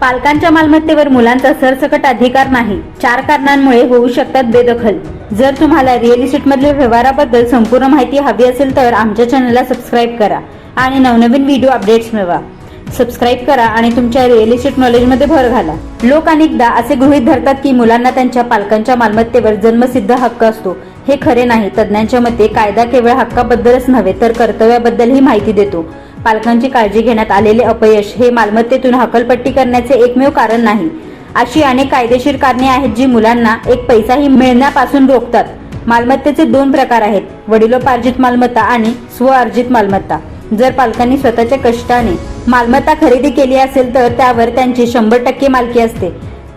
पालकांच्या मालमत्तेवर मुलांचा सरसकट अधिकार नाही. 4 कारणांमुळे होऊ शकतात बेदखल. जर तुम्हाला रिअल इस्टेटमधील व्यवहाराबद्दल संपूर्ण माहिती हवी असेल तर आमच्या चॅनलला सबस्क्राईब करा आणि नवनवीन व्हिडिओ अपडेट्स मिळवा. सबस्क्राईब करा आणि तुमच्या रिअल इस्टेट नॉलेजमध्ये भर घाला. लोक अनेकदा असे गृहीत धरतात की मुलांना त्यांच्या पालकांच्या मालमत्तेवर जन्मसिद्ध हक्क असतो. हे खरे नाही. तज्ज्ञांच्या मते कायदा केवळ हक्काबद्दलच नव्हे तर कर्तव्याबद्दलही माहिती देतो. पालकांची काळजी घेण्यात आलेले अपयश हे मालमत्तेतून हकलपट्टी करण्याचे एकमेव कारण नाही. अशी अनेक कायदेशीर कारणे आहेत जी मुलांना एक पैसाही मिळण्यापासून रोखतात. मालमत्तेचे 2 प्रकार आहेत, वडिलोपार्जित मालमत्ता आणि स्वअर्जित मालमत्ता. जर पालकांनी स्वतःच्या कष्टाने मालमत्ता खरेदी केली असेल तर त्यावर त्यांची 100% मालकी असते.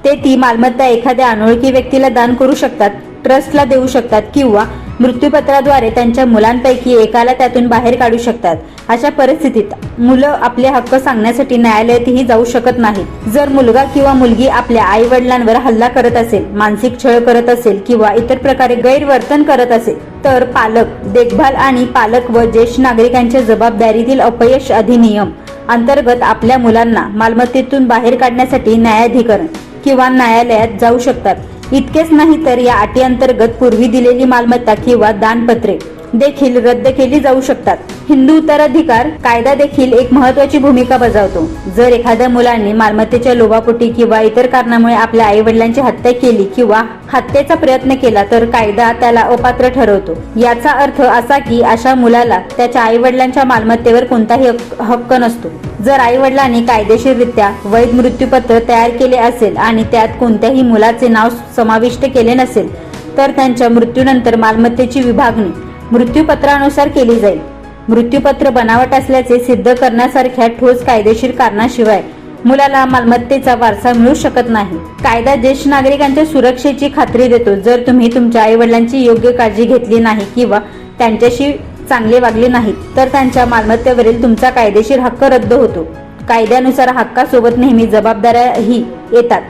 ते ती मालमत्ता एखाद्या अनोळखी व्यक्तीला दान करू शकतात, ट्रस्टला देऊ शकतात किंवा मृत्यूपत्राद्वारे त्यांच्या मुलांपैकी एकाला त्यातून बाहेर काढू शकतात. अशा परिस्थितीत मुलं आपले हक्क सांगण्यासाठी न्यायालयातही जाऊ शकत नाहीत. जर मुलगा किंवा मुलगी आपल्या आई वडिलांवर हल्ला करत असेल, मानसिक छळ करत असेल किंवा इतर प्रकारे गैरवर्तन करत असेल तर पालक देखभाल आणि पालक व ज्येष्ठ नागरिकांच्या जबाबदारीतील अपयश अधिनियम अंतर्गत आपल्या मुलांना मालमत्तेतून बाहेर काढण्यासाठी न्यायाधिकरण किंवा न्यायालयात जाऊ शकतात. इतकेच नाही तर या अटी अंतर्गत पूर्वी दिलेली मालमत्ता किंवा दानपत्रे देखील रद्द केली जाऊ शकतात. हिंदू उत्तराधिकार कायदा देखील एक महत्त्वाची भूमिका बजावतो. जर एखाद्या मुलाने मालमत्तेच्या लोभापोटी किंवा इतर कारणामुळे आपल्या आई वडिलांची हत्या केली किंवा हत्येचा प्रयत्न केला तर कायदा त्याला अपात्र ठरवतो. याचा अर्थ असा की अशा मुलाला त्याच्या आई वडिलांच्या मालमत्तेवर कोणताही हक्क नसतो. जर आई वडिलांनी कायदेशीररित्या वैध मृत्यूपत्र तयार केले असेल आणि त्यात कोणत्याही मुलाचे नाव समाविष्ट केले नसेल तर त्यांच्या मृत्यूनंतर मालमत्तेची विभागणी मृत्यूपत्रानुसार केली जाईल. मृत्यूपत्र बनावट असल्याचे सिद्ध करण्यासारख्या ठोस कायदेशीर कारणाशिवाय मुलाला मालमत्तेचा वारसा मिळू शकत नाही. कायदा ज्येष्ठ नागरिकांच्या सुरक्षेची खात्री देतो. जर तुम्ही तुमच्या आई वडिलांची योग्य काळजी घेतली नाही किंवा त्यांच्याशी चांगले वागले नाहीत तर त्यांच्या मालमत्तेवरील तुमचा कायदेशीर हक्क रद्द होतो. कायद्यानुसार हक्कासोबत नेहमी जबाबदाऱ्याही येतात.